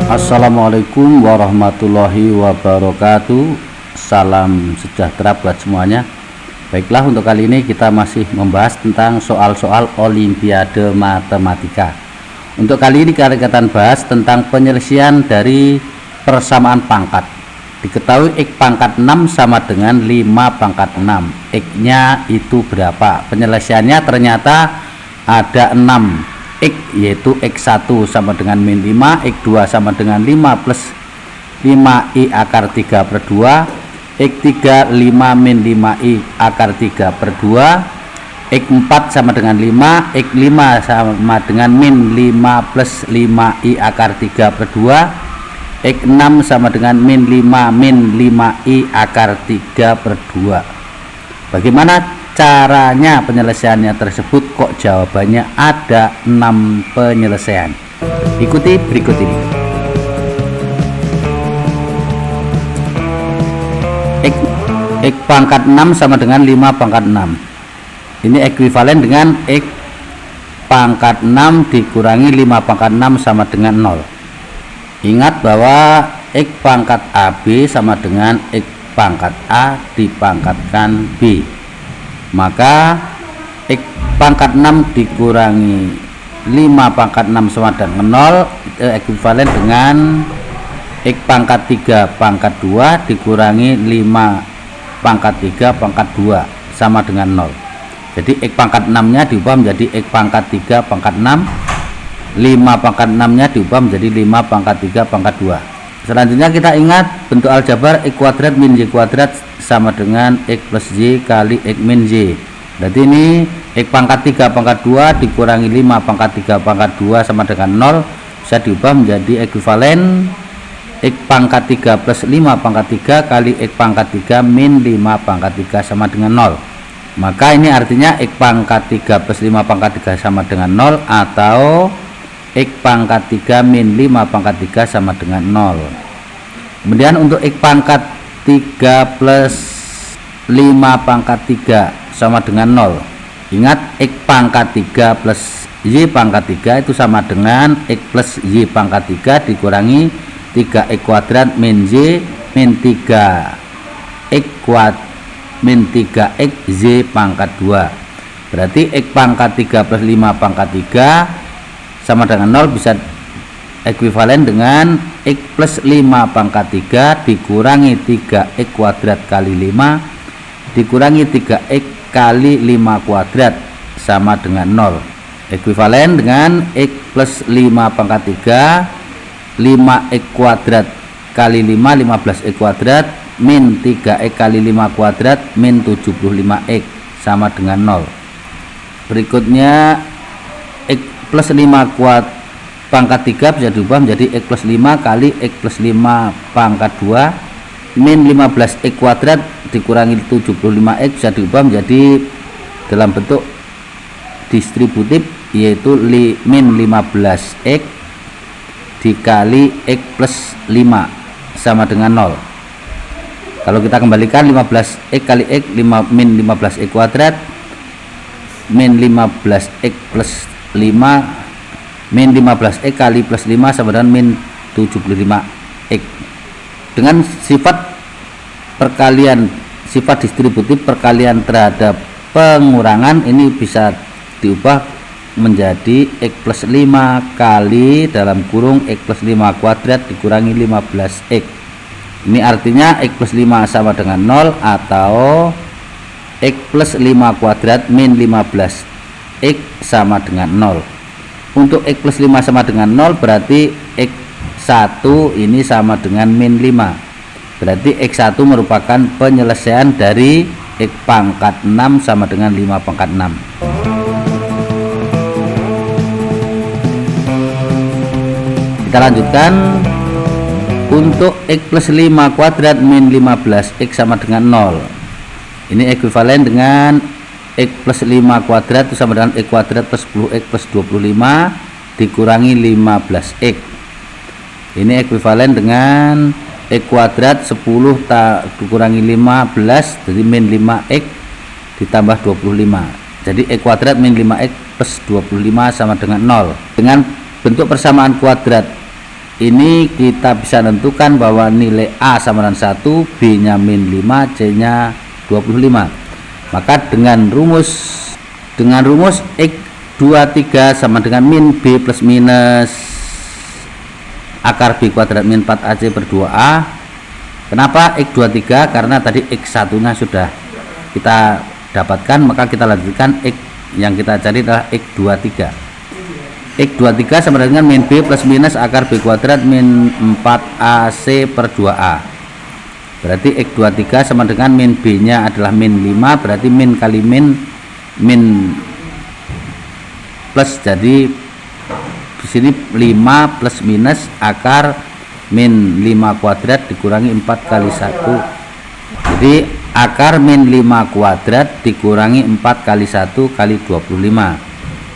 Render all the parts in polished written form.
Assalamualaikum warahmatullahi wabarakatuh. Salam sejahtera buat semuanya. Baiklah, untuk kali ini kita masih membahas tentang soal-soal Olimpiade Matematika. Untuk kali ini kita akan bahas tentang penyelesaian dari persamaan pangkat. Diketahui X pangkat 6 sama dengan 5 pangkat 6. X nya itu berapa? Penyelesaiannya ternyata ada 6 X, yaitu X1 sama dengan min 5, X2 sama dengan 5 plus 5i akar 3 per 2, X3 5 min 5i akar 3 per 2, X4 sama dengan 5, X5 sama dengan min 5 plus 5i akar 3 per 2, X6 sama dengan min 5 min 5i akar 3 per 2. Bagaimana caranya penyelesaiannya tersebut? Kok jawabannya ada 6 penyelesaian? Ikuti berikut ini. X pangkat 6 sama dengan 5 pangkat 6. Ini ekuivalen dengan X pangkat 6 dikurangi 5 pangkat 6 sama dengan 0. Ingat bahwa X pangkat AB sama dengan X pangkat A dipangkatkan B. Maka X pangkat 6 dikurangi 5 pangkat 6 sama dengan 0 ekuivalen dengan X pangkat 3 pangkat 2 dikurangi 5 pangkat 3 pangkat 2 sama dengan 0. Jadi X pangkat 6 nya diubah menjadi X pangkat 3 pangkat 6, 5 pangkat 6 nya diubah menjadi 5 pangkat 3 pangkat 2. Selanjutnya kita ingat bentuk aljabar X kuadrat min Y kuadrat sama dengan X plus Y kali X min Y. Berarti ini X pangkat 3 pangkat 2 dikurangi 5 pangkat 3 pangkat 2 sama dengan 0 bisa diubah menjadi ekuivalen X pangkat 3 plus 5 pangkat 3 kali X pangkat 3 min 5 pangkat 3 sama dengan 0. Maka ini artinya X pangkat 3 plus 5 pangkat 3 sama dengan 0 atau X pangkat 3 min 5 pangkat 3 sama dengan 0. Kemudian untuk X pangkat 3 plus 5 pangkat 3 sama dengan 0. Ingat X pangkat 3 plus Y pangkat 3 itu sama dengan X plus Y pangkat 3 dikurangi 3X kuadrat min Y min 3X kuadrat min 3X Y pangkat 2. Berarti X pangkat 3 plus 5 pangkat 3 sama dengan 0 bisa ekuivalen dengan X plus 5 pangkat 3 dikurangi 3X kuadrat kali 5 dikurangi 3X kali 5 kuadrat sama dengan 0. Ekuivalen dengan X plus 5 pangkat 3 5X kuadrat kali 5 15X kuadrat min 3X kali 5 kuadrat min 75X sama dengan 0. Berikutnya X plus 5 pangkat 3 bisa diubah menjadi X plus 5 kali X plus 5 pangkat 2 min 15X kuadrat dikurangi 75X bisa diubah menjadi dalam bentuk distributif, yaitu min 15X dikali X plus 5 sama dengan 0. Kalau kita kembalikan 15X kali X min 15X kuadrat min 15X plus 5 min 15X kali plus 5 sama dengan min 75X. Dengan sifat perkalian, sifat distributif perkalian terhadap pengurangan ini bisa diubah menjadi X plus 5 kali dalam kurung X plus 5 kuadrat dikurangi 15X. Ini artinya X plus 5 sama dengan 0 atau X plus 5 kuadrat min 15X sama dengan 0. Untuk X plus 5 sama dengan 0 berarti X1 ini sama dengan min 5. Berarti X1 merupakan penyelesaian dari X pangkat 6 sama dengan 5 pangkat 6. Kita lanjutkan. Untuk X plus 5 kuadrat min 15X sama dengan 0. Ini ekuivalen dengan X plus 5 kuadrat itu sama dengan X kuadrat plus 10X plus 25 dikurangi 15X. Ini ekuivalen dengan X kuadrat 10 dikurangi 15 jadi min 5X ditambah 25. Jadi X kuadrat min 5X plus 25 sama dengan 0. Dengan bentuk persamaan kuadrat ini kita bisa tentukan bahwa nilai A sama dengan 1, B nya min 5, C nya 25. Maka dengan rumus X23 sama dengan min B plus minus akar B kuadrat min 4AC per 2A. Kenapa X23? Karena tadi X1 nya sudah kita dapatkan, maka kita lanjutkan X yang kita cari adalah X23. X23 sama dengan min B plus minus akar B kuadrat min 4AC per 2A. Berarti X23 sama dengan min B nya adalah min 5, berarti min kali min plus, jadi di sini 5 plus minus akar min 5 kuadrat dikurangi 4 kali 1. Jadi akar min 5 kuadrat dikurangi 4 kali 1 kali 25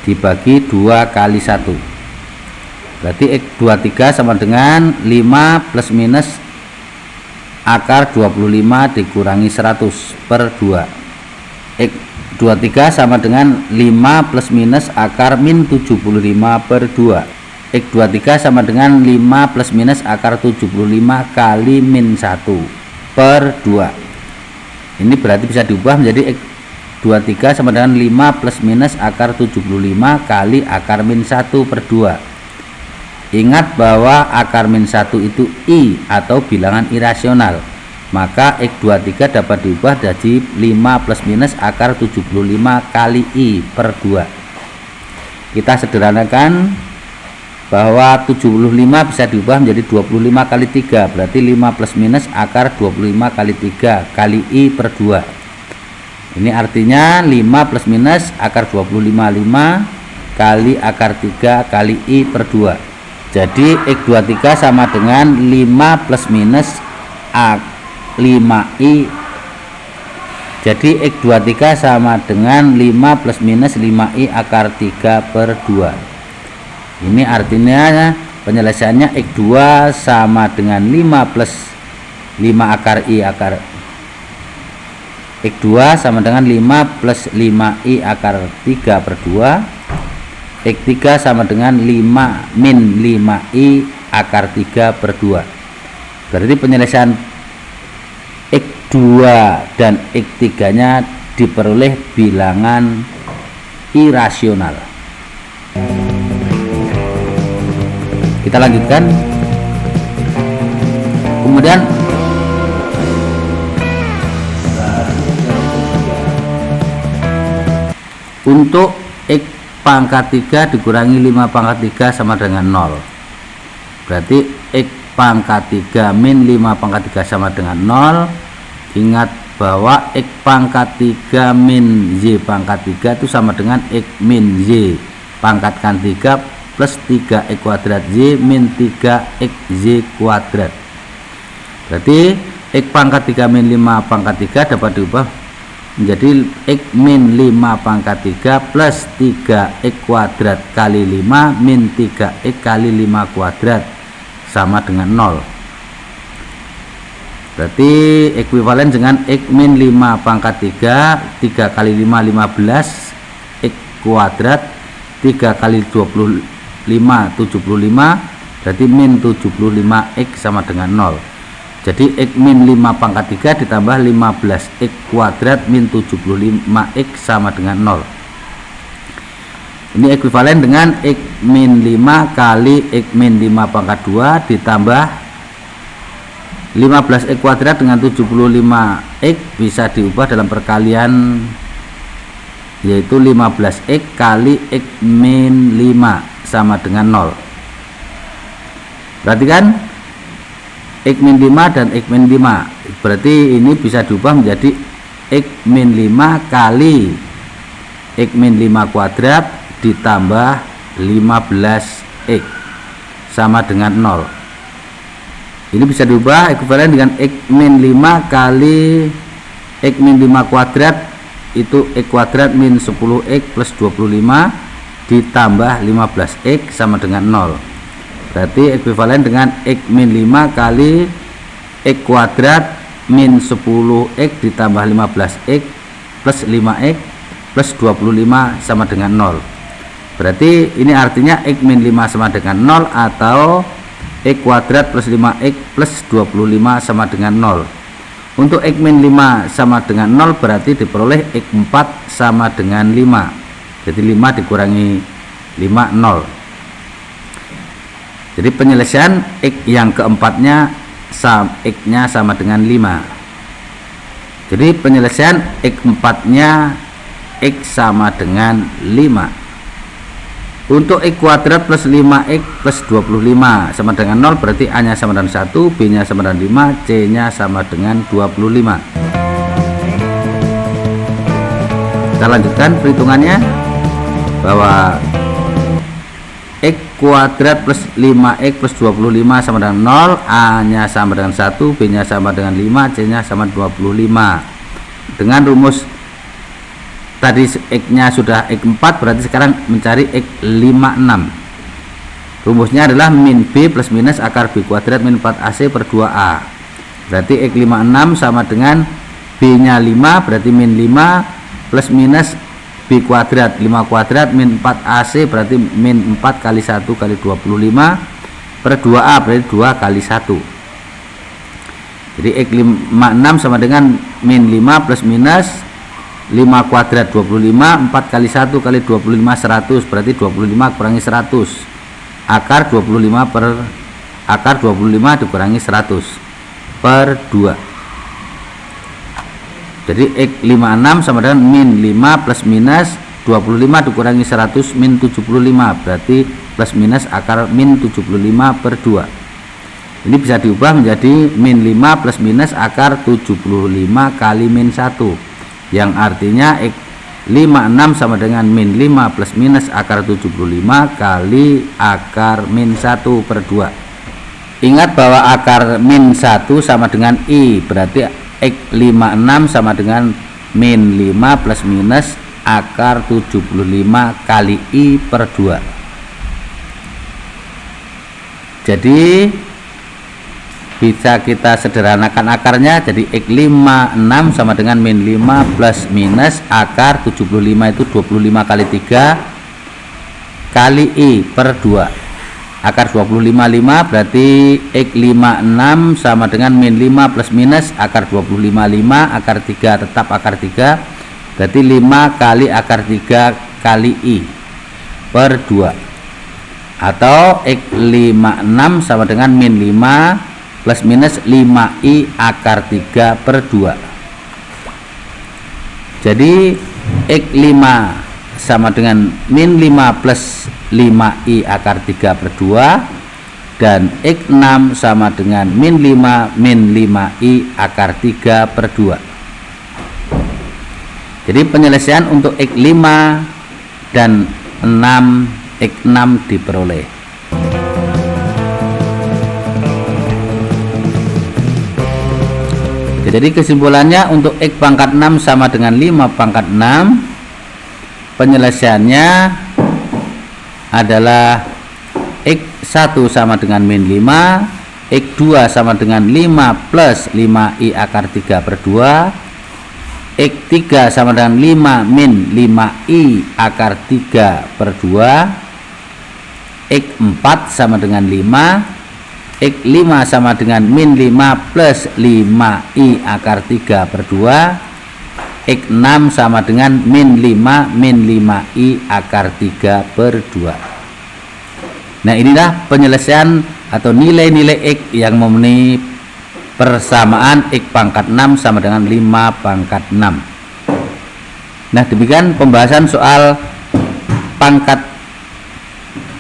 dibagi 2 kali 1. Berarti X23 sama dengan 5 plus minus akar 25 dikurangi 100 per 2. X23 sama dengan 5 plus minus akar min 75 per 2. X23 sama dengan 5 plus minus akar 75 kali min 1 per 2. Ini berarti bisa diubah menjadi X23 sama dengan 5 plus minus akar 75 kali akar min 1 per 2. Ingat bahwa akar min 1 itu I atau bilangan irasional. Maka X23 dapat diubah jadi 5 plus minus akar 75 kali I per 2. Kita sederhanakan bahwa 75 bisa diubah menjadi 25 kali 3. Berarti 5 plus minus akar 25 kali 3 kali I per 2. Ini artinya 5 plus minus akar 25 5 kali akar 3 kali I per 2. Jadi X23 sama dengan 5 plus minus 5I. Jadi X23 sama dengan 5 plus minus 5I akar 3 per 2. Ini artinya penyelesaiannya X2 sama dengan 5 plus 5 akar I akar X2 sama dengan 5 plus 5I akar 3 per 2. X3 sama dengan 5 min 5I akar 3 per 2. Berarti penyelesaian X2 dan X3 nya diperoleh bilangan irasional. Kita lanjutkan. Kemudian untuk X pangkat 3 dikurangi 5 pangkat 3 sama dengan 0. Berarti X pangkat 3 min 5 pangkat 3 sama dengan 0. Ingat bahwa X pangkat 3 min Y pangkat 3 itu sama dengan X min Y pangkatkan 3 plus 3X kuadrat Y min 3XY kuadrat. Berarti X pangkat 3 min 5 pangkat 3 dapat diubah menjadi X min 5 pangkat 3 plus 3X kuadrat kali 5 min 3X kali 5 kuadrat sama dengan 0. Berarti ekuivalen dengan X min 5 pangkat 3 3 kali 5 15 X kuadrat 3 kali 25 75, berarti min 75X sama dengan 0. Jadi X min 5 pangkat 3 ditambah 15X kuadrat min 75X sama dengan 0. Ini ekuivalen dengan X min 5 kali X min 5 pangkat 2 ditambah 15X kuadrat dengan 75X bisa diubah dalam perkalian, yaitu 15X kali X min 5 sama dengan 0. Perhatikan X min 5 dan X min 5, berarti ini bisa diubah menjadi X min 5 kali X min 5 kuadrat ditambah 15X sama dengan 0. Ini bisa diubah ekuivalen dengan X min 5 kali X min 5 kuadrat, itu X kuadrat min 10X plus 25 ditambah 15X sama dengan 0. Berarti ekuivalen dengan X min 5 kali X kuadrat min 10X ditambah 15X plus 5X plus 25 sama dengan 0. Berarti ini artinya X min 5 sama dengan 0 atau X kuadrat plus 5X plus 25 sama dengan 0. Untuk X min 5 sama dengan 0 berarti diperoleh X4 sama dengan 5. Jadi 5 dikurangi 5, 0. Jadi penyelesaian X yang keempatnya X-nya sama dengan 5. Jadi penyelesaian X4 nya X sama dengan 5. Untuk X kuadrat plus 5X plus 25 sama dengan 0 berarti A nya sama dengan 1, B nya sama dengan 5, C nya sama dengan 25. Kita lanjutkan perhitungannya, bahwa X kuadrat plus 5X plus 25 sama dengan 0, A nya sama dengan 1, B nya sama dengan 5, C nya sama 25. Dengan rumus tadi X nya sudah X4, berarti sekarang mencari X56. Rumusnya adalah min B plus minus akar B kuadrat min 4AC per 2A. Berarti X56 sama dengan B nya 5, berarti min 5 plus minus B kuadrat 5 kuadrat min 4AC, berarti min 4 kali 1 kali 25 per 2A, berarti 2 kali 1. Jadi X56 sama dengan min 5 plus minus 5 kuadrat 25, 4 kali 1 kali 25 100, berarti 25 kurangi 100. Akar 25 per akar 25 dikurangi 100 per 2. Jadi X56 sama dengan min 5 plus minus 25 dikurangi 100 min 75, berarti plus minus akar min 75 per 2. Ini bisa diubah menjadi min 5 plus minus akar 75 kali min 1, yang artinya X56 sama dengan min 5 plus minus akar 75 kali akar min 1 per 2. Ingat bahwa akar min 1 sama dengan I, berarti X56 sama dengan min 5 plus minus akar 75 kali I per 2. Jadi bisa kita sederhanakan akarnya, jadi X56 sama dengan min 5 plus minus akar 75 itu 25 kali 3 kali I per 2. Akar 25 5, berarti X56 sama dengan min 5 plus minus akar 25 5, akar 3 tetap akar 3, berarti 5 kali akar 3 kali I per 2. Atau X56 sama dengan min 5 plus minus 5i akar 3 per 2. Jadi X5 sama dengan min 5 plus 5i akar 3 per 2, dan X6 sama dengan min 5 min 5i akar 3 per 2. Jadi penyelesaian untuk X5 dan 6 X6 diperoleh. Jadi kesimpulannya untuk X pangkat 6 sama dengan 5 pangkat 6, penyelesaiannya adalah X1 sama dengan min 5, X2 sama dengan 5 plus 5i akar 3 per 2, X3 sama dengan 5 min 5i akar 3 per 2, X4 sama dengan 5, X5 sama dengan min 5 plus 5i akar 3 per 2, X6 sama dengan min 5 min 5i akar 3 per 2. Nah, inilah penyelesaian atau nilai-nilai X yang memenuhi persamaan X pangkat 6 sama dengan 5 pangkat 6. Nah, demikian pembahasan soal pangkat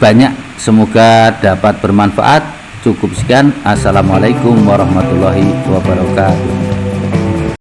banyak, semoga dapat bermanfaat. Cukup sekian. Assalamualaikum warahmatullahi wabarakatuh.